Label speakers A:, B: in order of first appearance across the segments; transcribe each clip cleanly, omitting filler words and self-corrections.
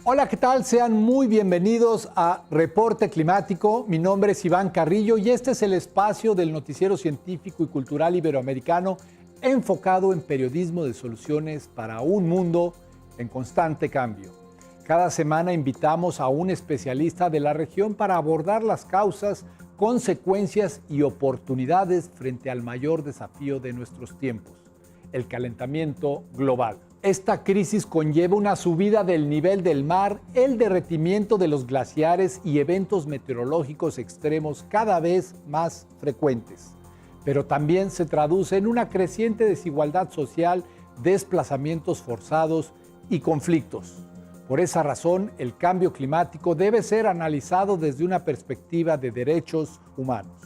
A: Hola, ¿qué tal? Sean muy bienvenidos a Reporte Climático. Mi nombre es Iván Carrillo y este es el espacio del noticiero científico y cultural iberoamericano enfocado en periodismo de soluciones para un mundo en constante cambio. Cada semana invitamos a un especialista de la región para abordar las causas, consecuencias y oportunidades frente al mayor desafío de nuestros tiempos, el calentamiento global. Esta crisis conlleva una subida del nivel del mar, el derretimiento de los glaciares y eventos meteorológicos extremos cada vez más frecuentes. Pero también se traduce en una creciente desigualdad social, desplazamientos forzados y conflictos. Por esa razón, el cambio climático debe ser analizado desde una perspectiva de derechos humanos.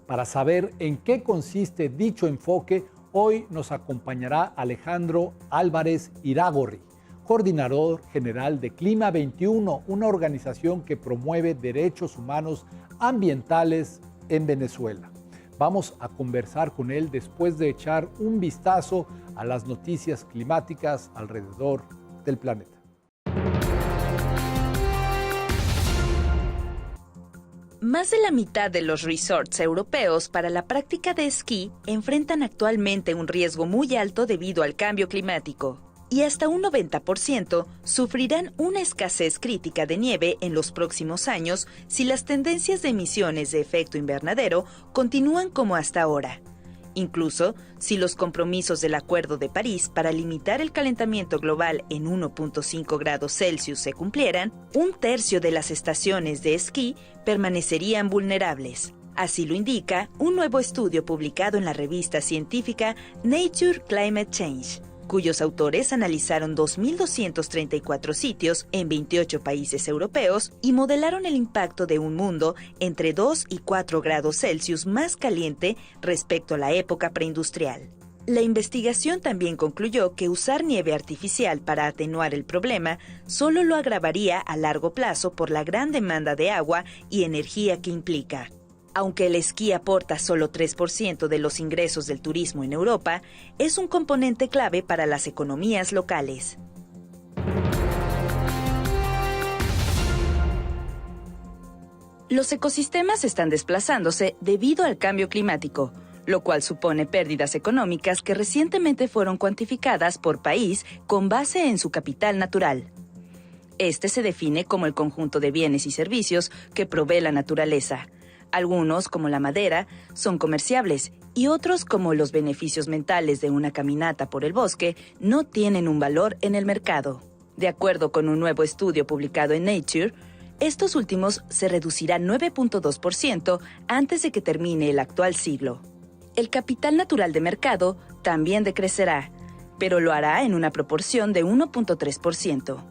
A: Para saber en qué consiste dicho enfoque, hoy nos acompañará Alejandro Álvarez Iragorri, coordinador general de Clima 21, una organización que promueve derechos humanos ambientales en Venezuela. Vamos a conversar con él después de echar un vistazo a las noticias climáticas alrededor del planeta.
B: Más de la mitad de los resorts europeos para la práctica de esquí enfrentan actualmente un riesgo muy alto debido al cambio climático, y hasta un 90% sufrirán una escasez crítica de nieve en los próximos años si las tendencias de emisiones de efecto invernadero continúan como hasta ahora. Incluso si los compromisos del Acuerdo de París para limitar el calentamiento global en 1.5 grados Celsius se cumplieran, un tercio de las estaciones de esquí permanecerían vulnerables. Así lo indica un nuevo estudio publicado en la revista científica Nature Climate Change, cuyos autores analizaron 2.234 sitios en 28 países europeos y modelaron el impacto de un mundo entre 2 y 4 grados Celsius más caliente respecto a la época preindustrial. La investigación también concluyó que usar nieve artificial para atenuar el problema solo lo agravaría a largo plazo por la gran demanda de agua y energía que implica. Aunque el esquí aporta solo 3% de los ingresos del turismo en Europa, es un componente clave para las economías locales. Los ecosistemas están desplazándose debido al cambio climático, lo cual supone pérdidas económicas que recientemente fueron cuantificadas por país con base en su capital natural. Este se define como el conjunto de bienes y servicios que provee la naturaleza. Algunos, como la madera, son comerciables y otros, como los beneficios mentales de una caminata por el bosque, no tienen un valor en el mercado. De acuerdo con un nuevo estudio publicado en Nature, estos últimos se reducirán 9.2% antes de que termine el actual siglo. El capital natural de mercado también decrecerá, pero lo hará en una proporción de 1.3%.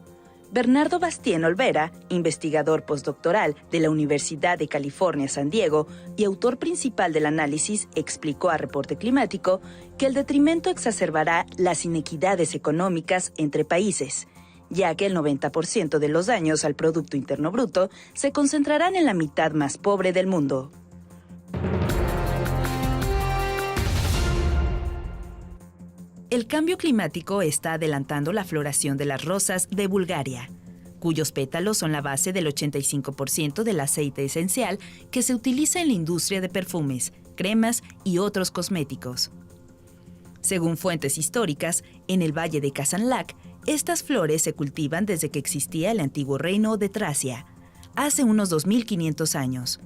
B: Bernardo Bastien Olvera, investigador postdoctoral de la Universidad de California, San Diego, y autor principal del análisis, explicó a Reporte Climático que el detrimento exacerbará las inequidades económicas entre países, ya que el 90% de los daños al Producto Interno Bruto se concentrarán en la mitad más pobre del mundo. El cambio climático está adelantando la floración de las rosas de Bulgaria, cuyos pétalos son la base del 85% del aceite esencial que se utiliza en la industria de perfumes, cremas y otros cosméticos. Según fuentes históricas, en el valle de Kazanlak, estas flores se cultivan desde que existía el antiguo reino de Tracia, hace unos 2.500 años.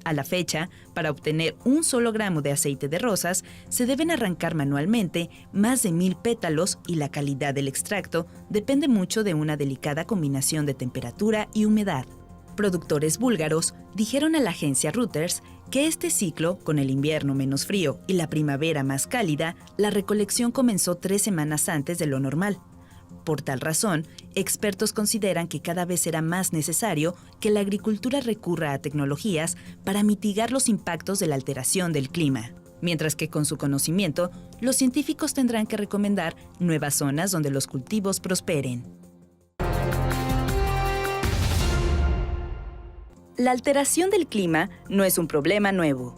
B: A la fecha, para obtener un solo gramo de aceite de rosas, se deben arrancar manualmente más de 1.000 pétalos y la calidad del extracto depende mucho de una delicada combinación de temperatura y humedad. Productores búlgaros dijeron a la agencia Reuters que este ciclo, con el invierno menos frío y la primavera más cálida, la recolección comenzó 3 semanas antes de lo normal. Por tal razón, expertos consideran que cada vez será más necesario que la agricultura recurra a tecnologías para mitigar los impactos de la alteración del clima. Mientras que con su conocimiento, los científicos tendrán que recomendar nuevas zonas donde los cultivos prosperen. La alteración del clima no es un problema nuevo.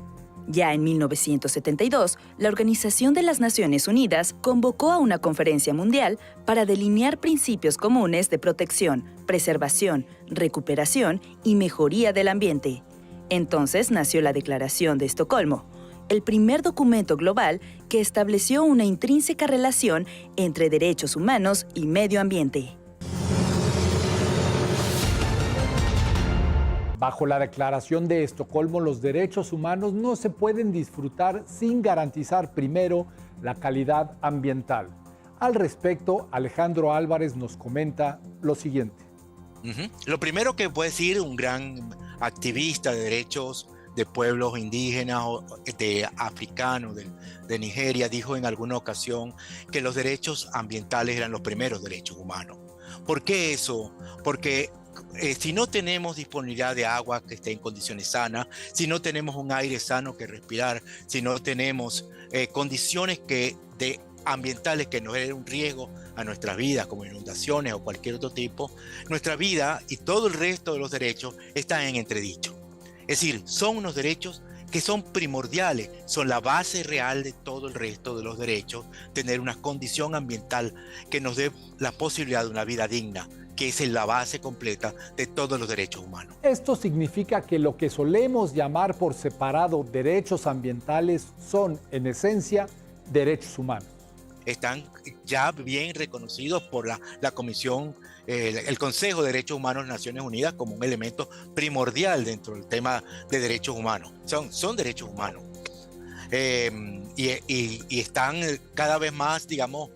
B: Ya en 1972, la Organización de las Naciones Unidas convocó a una conferencia mundial para delinear principios comunes de protección, preservación, recuperación y mejoría del ambiente. Entonces nació la Declaración de Estocolmo, el primer documento global que estableció una intrínseca relación entre derechos humanos y medio ambiente.
A: Bajo la Declaración de Estocolmo, los derechos humanos no se pueden disfrutar sin garantizar primero la calidad ambiental. Al respecto, Alejandro Álvarez nos comenta lo siguiente.
C: Lo primero que puede decir un gran activista de derechos de pueblos indígenas o de africanos de Nigeria dijo en alguna ocasión que los derechos ambientales eran los primeros derechos humanos. ¿Por qué eso? Porque si no tenemos disponibilidad de agua que esté en condiciones sanas, si no tenemos un aire sano que respirar, si no tenemos condiciones ambientales que nos den un riesgo a nuestras vidas, como inundaciones o cualquier otro tipo, nuestra vida y todo el resto de los derechos están en entredicho. Es decir, son unos derechos que son primordiales, son la base real de todo el resto de los derechos, tener una condición ambiental que nos dé la posibilidad de una vida digna, que es la base completa de todos los derechos humanos.
A: Esto significa que lo que solemos llamar por separado derechos ambientales son, en esencia, derechos humanos.
C: Están ya bien reconocidos por la Comisión, el Consejo de Derechos Humanos de Naciones Unidas como un elemento primordial dentro del tema de derechos humanos. Son derechos humanos. Y están cada vez más, digamos,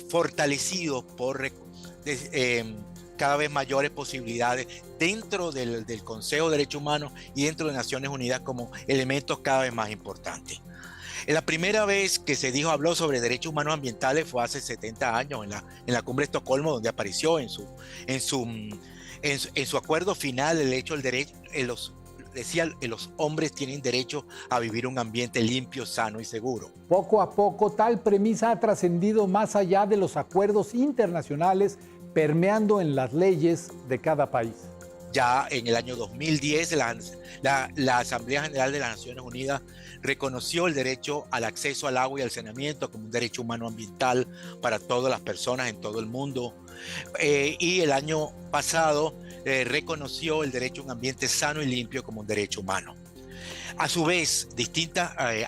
C: fortalecidos por cada vez mayores posibilidades dentro del Consejo de Derechos Humanos y dentro de Naciones Unidas como elementos cada vez más importantes. La primera vez que habló sobre derechos humanos ambientales fue hace 70 años en la Cumbre de Estocolmo, donde apareció en su acuerdo final el hecho del derecho, decía que los hombres tienen derecho a vivir un ambiente limpio, sano y seguro.
A: Poco a poco, tal premisa ha trascendido más allá de los acuerdos internacionales, permeando en las leyes de cada país.
C: Ya en el año 2010, la Asamblea General de las Naciones Unidas reconoció el derecho al acceso al agua y al saneamiento como un derecho humano ambiental para todas las personas en todo el mundo. Y el año pasado reconoció el derecho a un ambiente sano y limpio como un derecho humano. A su vez,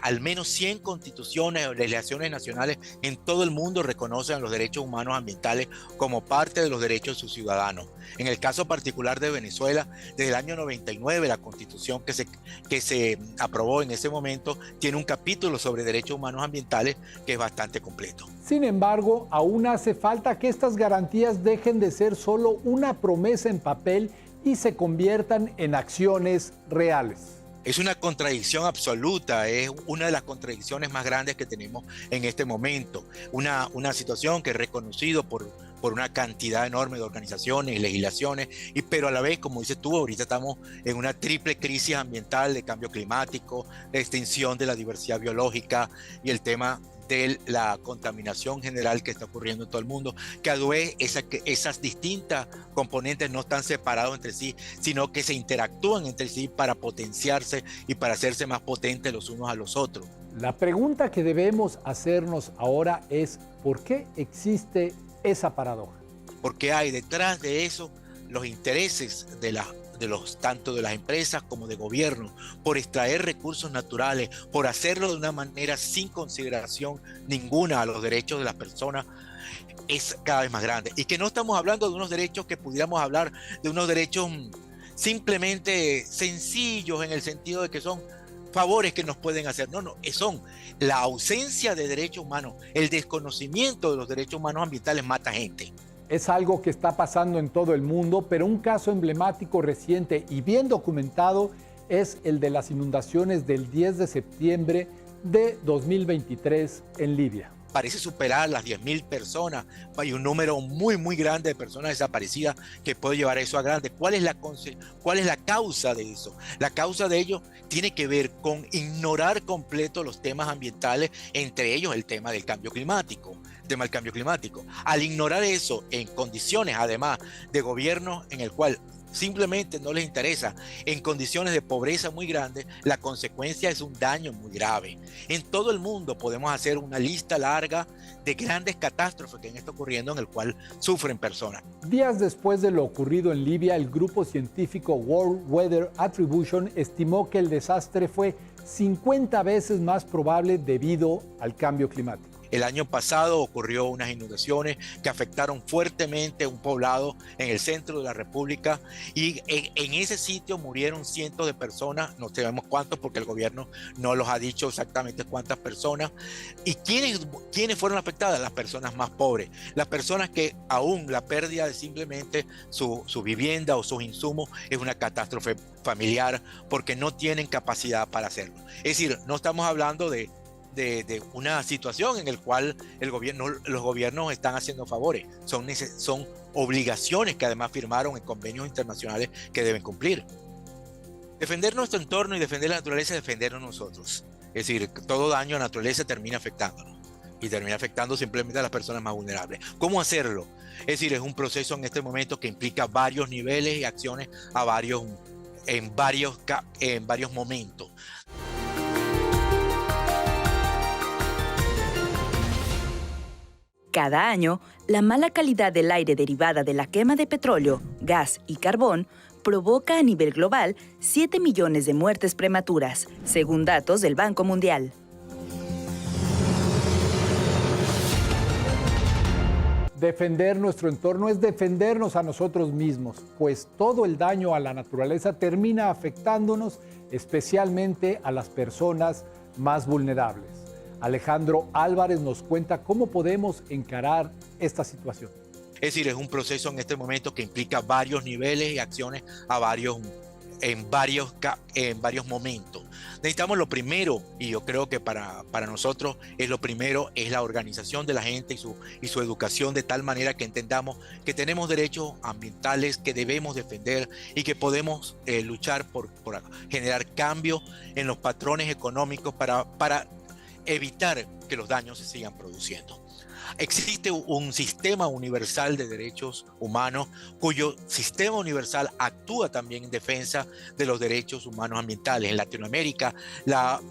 C: al menos 100 constituciones o legislaciones nacionales en todo el mundo reconocen los derechos humanos ambientales como parte de los derechos de sus ciudadanos. En el caso particular de Venezuela, desde el año 99, la constitución que se aprobó en ese momento tiene un capítulo sobre derechos humanos ambientales que es bastante completo.
A: Sin embargo, aún hace falta que estas garantías dejen de ser solo una promesa en papel y se conviertan en acciones reales.
C: Es una contradicción absoluta, es una de las contradicciones más grandes que tenemos en este momento. Una situación que es reconocido por una cantidad enorme de organizaciones y legislaciones, pero a la vez, como dices tú, ahorita estamos en una triple crisis ambiental de cambio climático, de extinción de la diversidad biológica y el tema de la contaminación general que está ocurriendo en todo el mundo, que a su vez esas distintas componentes no están separados entre sí, sino que se interactúan entre sí para potenciarse y para hacerse más potentes los unos a los otros.
A: La pregunta que debemos hacernos ahora es ¿por qué existe esa paradoja?
C: Porque hay detrás de eso los intereses tanto de las empresas como de gobierno, por extraer recursos naturales, por hacerlo de una manera sin consideración ninguna a los derechos de las personas, es cada vez más grande. Y que no estamos hablando de unos derechos que pudiéramos hablar de unos derechos simplemente sencillos en el sentido de que son favores que nos pueden hacer. No, son la ausencia de derechos humanos, el desconocimiento de los derechos humanos ambientales mata gente.
A: Es algo que está pasando en todo el mundo, pero un caso emblemático reciente y bien documentado es el de las inundaciones del 10 de septiembre de 2023 en Libia.
C: Parece superar las 10.000 personas. Hay un número muy, muy grande de personas desaparecidas que puede llevar eso a grande. ¿Cuál es la causa de eso? La causa de ello tiene que ver con ignorar completo los temas ambientales, entre ellos el tema del cambio climático. Al ignorar eso en condiciones, además, de gobierno en el cual simplemente no les interesa. En condiciones de pobreza muy grandes, la consecuencia es un daño muy grave. En todo el mundo podemos hacer una lista larga de grandes catástrofes que están ocurriendo en el cual sufren personas.
A: Días después de lo ocurrido en Libia, el grupo científico World Weather Attribution estimó que el desastre fue 50 veces más probable debido al cambio climático.
C: El año pasado ocurrió unas inundaciones que afectaron fuertemente un poblado en el centro de la República y en ese sitio murieron cientos de personas, no sabemos cuántos porque el gobierno no los ha dicho exactamente cuántas personas. ¿Y quiénes fueron afectadas? Las personas más pobres, las personas que aún la pérdida de simplemente su vivienda o sus insumos es una catástrofe familiar porque no tienen capacidad para hacerlo. Es decir, no estamos hablando de una situación en la cual los gobiernos están haciendo favores, son obligaciones que además firmaron en convenios internacionales que deben cumplir. Defender nuestro entorno y defender la naturaleza es defendernos nosotros. Es decir, todo daño a la naturaleza termina afectándonos y termina afectando simplemente a las personas más vulnerables. ¿Cómo hacerlo? Es decir, es un proceso en este momento que implica varios niveles y acciones en varios momentos.
B: Cada año, la mala calidad del aire derivada de la quema de petróleo, gas y carbón provoca a nivel global 7 millones de muertes prematuras, según datos del Banco Mundial.
A: Defender nuestro entorno es defendernos a nosotros mismos, pues todo el daño a la naturaleza termina afectándonos, especialmente a las personas más vulnerables. Alejandro Álvarez nos cuenta cómo podemos encarar esta situación.
C: Es decir, es un proceso en este momento que implica varios niveles y acciones en varios momentos. Necesitamos lo primero, y yo creo que para nosotros lo primero es la organización de la gente y su educación de tal manera que entendamos que tenemos derechos ambientales que debemos defender y que podemos luchar por generar cambios en los patrones económicos para evitar que los daños se sigan produciendo. Existe un sistema universal de derechos humanos cuyo sistema universal actúa también en defensa de los derechos humanos ambientales. En Latinoamérica, la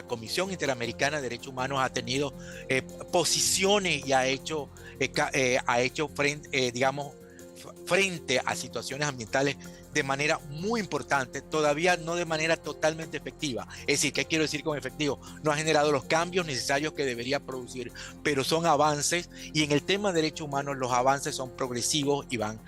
C: Comisión Interamericana de Derechos Humanos ha tenido posiciones y ha hecho frente a situaciones ambientales de manera muy importante, todavía no de manera totalmente efectiva. Es decir, ¿qué quiero decir con efectivo? No ha generado los cambios necesarios que debería producir, pero son avances, y en el tema de derechos humanos los avances son progresivos y van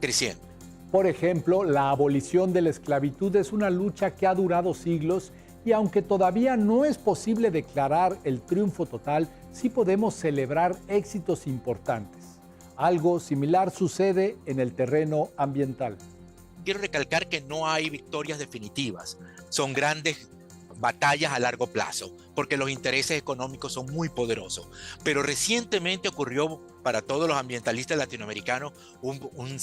C: creciendo.
A: Por ejemplo, la abolición de la esclavitud es una lucha que ha durado siglos y aunque todavía no es posible declarar el triunfo total, sí podemos celebrar éxitos importantes. Algo similar sucede en el terreno ambiental.
C: Quiero recalcar que no hay victorias definitivas, son grandes batallas a largo plazo, porque los intereses económicos son muy poderosos. Pero recientemente ocurrió para todos los ambientalistas latinoamericanos un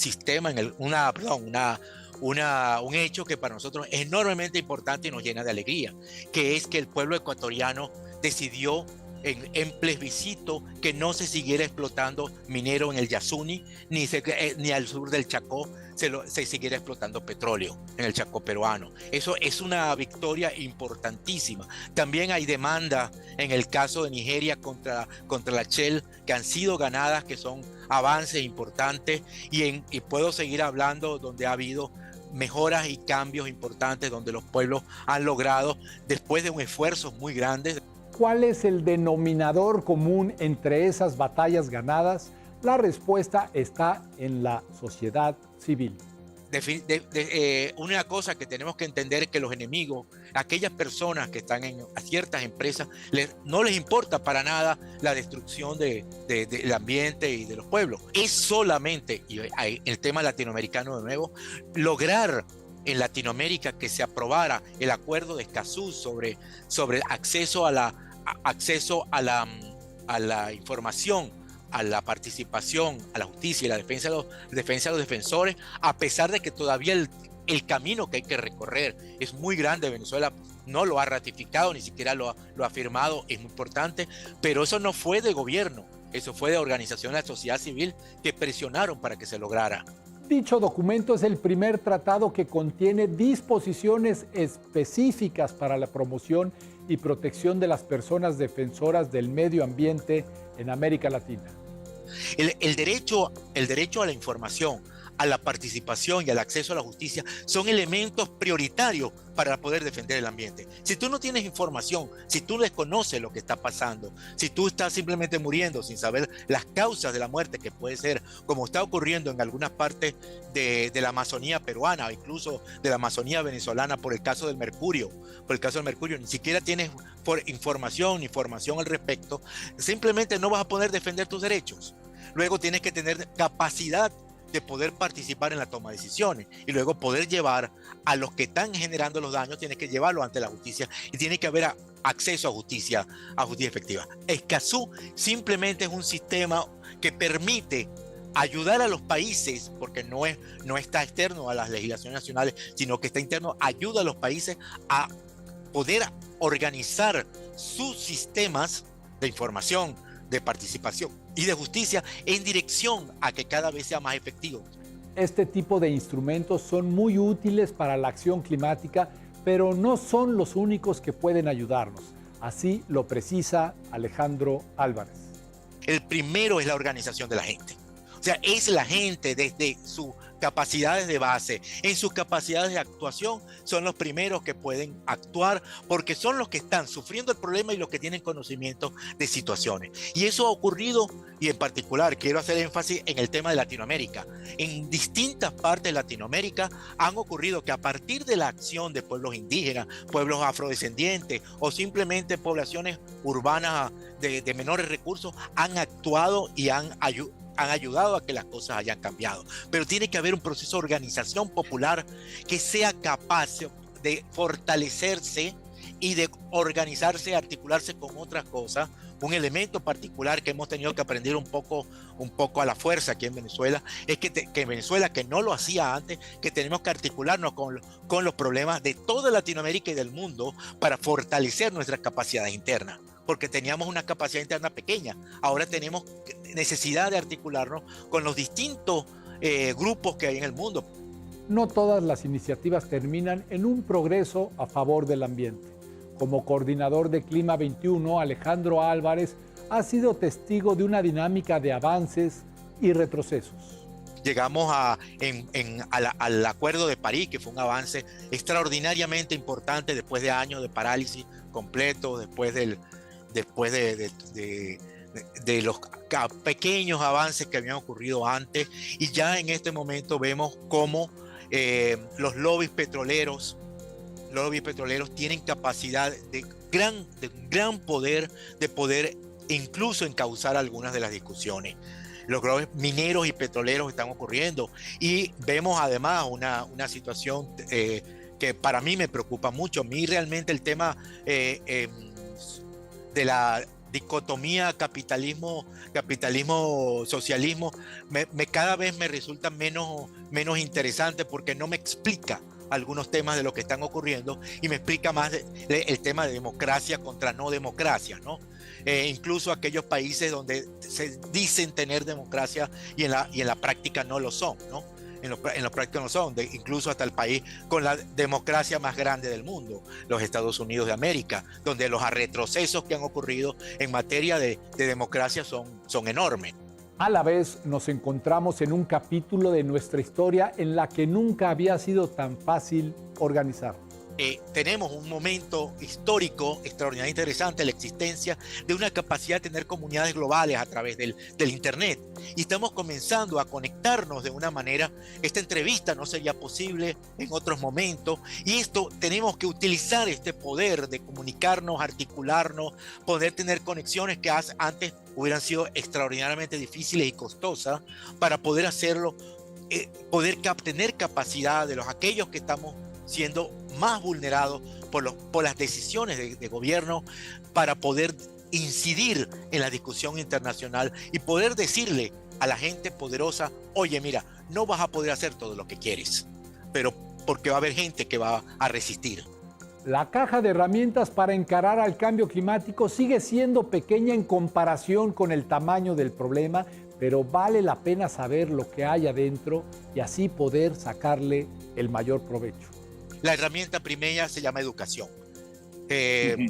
C: hecho que para nosotros es enormemente importante y nos llena de alegría, que es que el pueblo ecuatoriano decidió en plebiscito que no se siguiera explotando minero en el Yasuní, ni al sur del Chacó se siguiera explotando petróleo en el Chacó peruano. Eso es una victoria importantísima. También hay demandas en el caso de Nigeria contra la Shell que han sido ganadas, que son avances importantes, y puedo seguir hablando donde ha habido mejoras y cambios importantes, donde los pueblos han logrado, después de un esfuerzo muy grande.
A: ¿Cuál es el denominador común entre esas batallas ganadas? La respuesta está en la sociedad civil.
C: Una cosa que tenemos que entender es que los enemigos, aquellas personas que están en ciertas empresas, no les importa para nada la destrucción del ambiente y de los pueblos. Es solamente, y el tema latinoamericano de nuevo, lograr en Latinoamérica que se aprobara el acuerdo de Escazú sobre acceso a la información, a la participación, a la justicia y la defensa de los defensores, a pesar de que todavía el camino que hay que recorrer es muy grande. Venezuela no lo ha ratificado, ni siquiera lo ha firmado, es muy importante, pero eso no fue de gobierno, eso fue de organizaciones de la sociedad civil que presionaron para que se lograra.
A: Dicho documento es el primer tratado que contiene disposiciones específicas para la promoción y protección de las personas defensoras del medio ambiente en América Latina.
C: El derecho a la información, a la participación y al acceso a la justicia son elementos prioritarios para poder defender el ambiente. Si tú no tienes información, si tú desconoces lo que está pasando, si tú estás simplemente muriendo sin saber las causas de la muerte, que puede ser como está ocurriendo en algunas partes de la Amazonía peruana o incluso de la Amazonía venezolana por el caso del mercurio, ni siquiera tienes información al respecto, simplemente no vas a poder defender tus derechos. Luego tienes que tener capacidad de poder participar en la toma de decisiones y luego poder llevar a los que están generando los daños, tienes que llevarlos ante la justicia y tiene que haber acceso a justicia efectiva. Escazú simplemente es un sistema que permite ayudar a los países, porque no está externo a las legislaciones nacionales, sino que está interno, ayuda a los países a poder organizar sus sistemas de información, de participación y de justicia en dirección a que cada vez sea más efectivo.
A: Este tipo de instrumentos son muy útiles para la acción climática, pero no son los únicos que pueden ayudarnos. Así lo precisa Alejandro Álvarez.
C: El primero es la organización de la gente. O sea, es la gente desde sus capacidades de base, en sus capacidades de actuación, son los primeros que pueden actuar porque son los que están sufriendo el problema y los que tienen conocimiento de situaciones. Y eso ha ocurrido, y en particular quiero hacer énfasis en el tema de Latinoamérica. En distintas partes de Latinoamérica han ocurrido que a partir de la acción de pueblos indígenas, pueblos afrodescendientes o simplemente poblaciones urbanas de menores recursos han actuado y han ayudado a que las cosas hayan cambiado. Pero tiene que haber un proceso de organización popular que sea capaz de fortalecerse y de organizarse, articularse con otras cosas. Un elemento particular que hemos tenido que aprender un poco a la fuerza aquí en Venezuela es que en Venezuela, que no lo hacía antes, que tenemos que articularnos con los problemas de toda Latinoamérica y del mundo para fortalecer nuestras capacidades internas, porque teníamos una capacidad interna pequeña. Ahora tenemos necesidad de articularnos con los distintos grupos que hay en el mundo.
A: No todas las iniciativas terminan en un progreso a favor del ambiente. Como coordinador de Clima 21, Alejandro Álvarez ha sido testigo de una dinámica de avances y retrocesos.
C: Llegamos al Acuerdo de París, que fue un avance extraordinariamente importante después de años de parálisis completo, después de los pequeños avances que habían ocurrido antes, y ya en este momento vemos cómo los lobbies petroleros tienen capacidad de gran poder, de poder incluso encauzar algunas de las discusiones. Los lobbies mineros y petroleros están ocurriendo y vemos además una situación que para mí me preocupa mucho. A mí realmente el tema de la dicotomía capitalismo-socialismo cada vez me resulta menos interesante, porque no me explica algunos temas de lo que están ocurriendo y me explica más el tema de democracia contra no democracia, ¿no? Incluso aquellos países donde se dicen tener democracia y en la práctica no lo son, ¿no? En la práctica no son, incluso hasta el país con la democracia más grande del mundo, los Estados Unidos de América, donde los retrocesos que han ocurrido en materia de democracia son enormes.
A: A la vez nos encontramos en un capítulo de nuestra historia en la que nunca había sido tan fácil organizar.
C: Tenemos un momento histórico extraordinariamente interesante, la existencia de una capacidad de tener comunidades globales a través del Internet. Y estamos comenzando a conectarnos de una manera. Esta entrevista no sería posible en otros momentos. Y esto tenemos que utilizar este poder de comunicarnos, articularnos, poder tener conexiones que antes hubieran sido extraordinariamente difíciles y costosas, para poder hacerlo, poder tener capacidad de aquellos que estamos siendo más vulnerados por las decisiones de gobierno, para poder incidir en la discusión internacional y poder decirle a la gente poderosa: oye, mira, no vas a poder hacer todo lo que quieres, pero porque va a haber gente que va a resistir.
A: La caja de herramientas para encarar al cambio climático sigue siendo pequeña en comparación con el tamaño del problema, pero vale la pena saber lo que hay adentro y así poder sacarle el mayor provecho.
C: La herramienta primera se llama educación.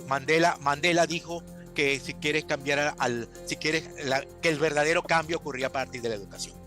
C: Mandela dijo que si quieres cambiar que el verdadero cambio ocurría a partir de la educación.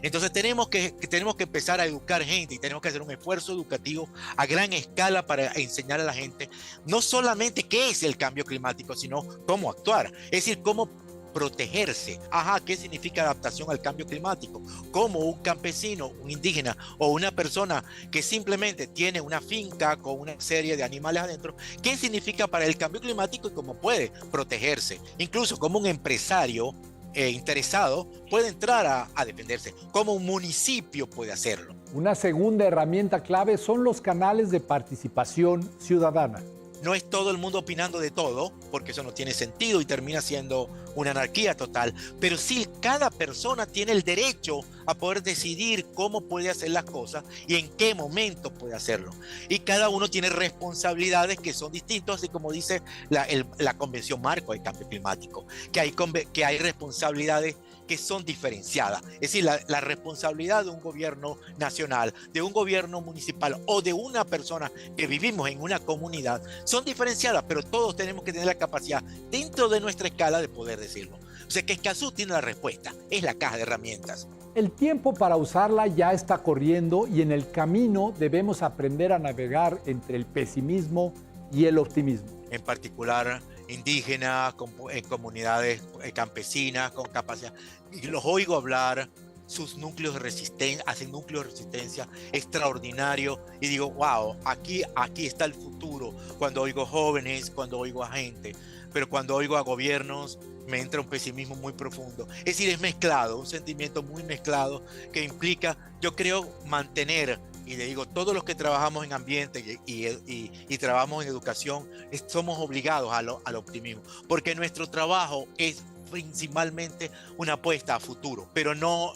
C: Entonces tenemos que empezar a educar gente y tenemos que hacer un esfuerzo educativo a gran escala para enseñar a la gente no solamente qué es el cambio climático, sino cómo actuar, es decir, cómo protegerse. ¿Qué significa adaptación al cambio climático? Cómo un campesino, un indígena o una persona que simplemente tiene una finca con una serie de animales adentro, ¿qué significa para el cambio climático y cómo puede protegerse? Incluso como un empresario interesado puede entrar a defenderse, como un municipio puede hacerlo.
A: Una segunda herramienta clave son los canales de participación ciudadana.
C: No es todo el mundo opinando de todo, porque eso no tiene sentido y termina siendo una anarquía total, pero sí cada persona tiene el derecho a poder decidir cómo puede hacer las cosas y en qué momento puede hacerlo. Y cada uno tiene responsabilidades que son distintas, así como dice la Convención Marco del Cambio Climático, que hay responsabilidades que son diferenciadas. Es decir, la responsabilidad de un gobierno nacional, de un gobierno municipal o de una persona que vivimos en una comunidad son diferenciadas, pero todos tenemos que tener la capacidad dentro de nuestra escala de poder decirlo. O sea que Escazú tiene la respuesta, es la caja de herramientas.
A: El tiempo para usarla ya está corriendo y en el camino debemos aprender a navegar entre el pesimismo y el optimismo.
C: En particular indígenas, en comunidades campesinas con capacidad. Y los oigo hablar, sus núcleos de resistencia, hacen núcleos de resistencia extraordinarios y digo, wow, aquí está el futuro. Cuando oigo jóvenes, cuando oigo a gente, pero cuando oigo a gobiernos me entra un pesimismo muy profundo. Es decir, es mezclado, un sentimiento muy mezclado que implica, yo creo, mantener. Y le digo, todos los que trabajamos en ambiente y trabajamos en educación, somos obligados al optimismo, porque nuestro trabajo es principalmente una apuesta a futuro, pero no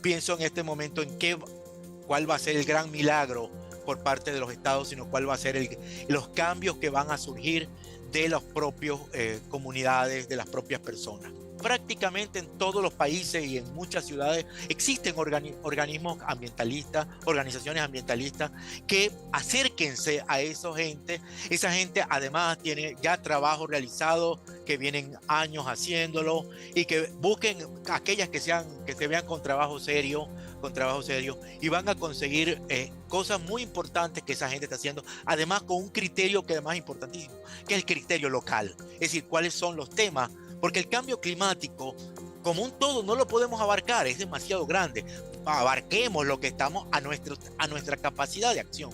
C: pienso en este momento en cuál va a ser el gran milagro por parte de los estados, sino cuál va a ser los cambios que van a surgir de las propias comunidades, de las propias personas. Prácticamente en todos los países y en muchas ciudades existen organismos ambientalistas, organizaciones ambientalistas que acérquense a esa gente. Esa gente además tiene ya trabajo realizado, que vienen años haciéndolo y que busquen aquellas que se vean con trabajo serio y van a conseguir cosas muy importantes que esa gente está haciendo, además con un criterio que además es importantísimo, que es el criterio local, es decir, cuáles son los temas. Porque el cambio climático, como un todo, no lo podemos abarcar, es demasiado grande. Abarquemos lo que estamos a nuestra capacidad de acción,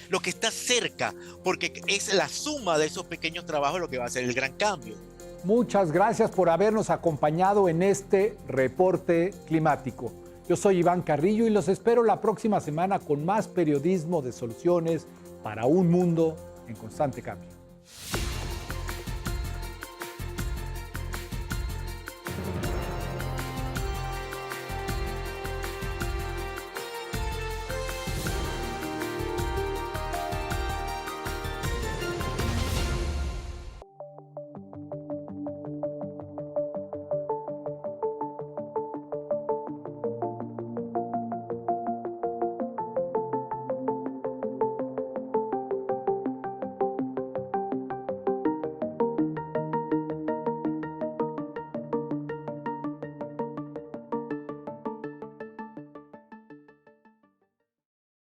C: lo que está cerca, porque es la suma de esos pequeños trabajos lo que va a hacer el gran cambio.
A: Muchas gracias por habernos acompañado en este reporte climático. Yo soy Iván Carrillo y los espero la próxima semana con más periodismo de soluciones para un mundo en constante cambio.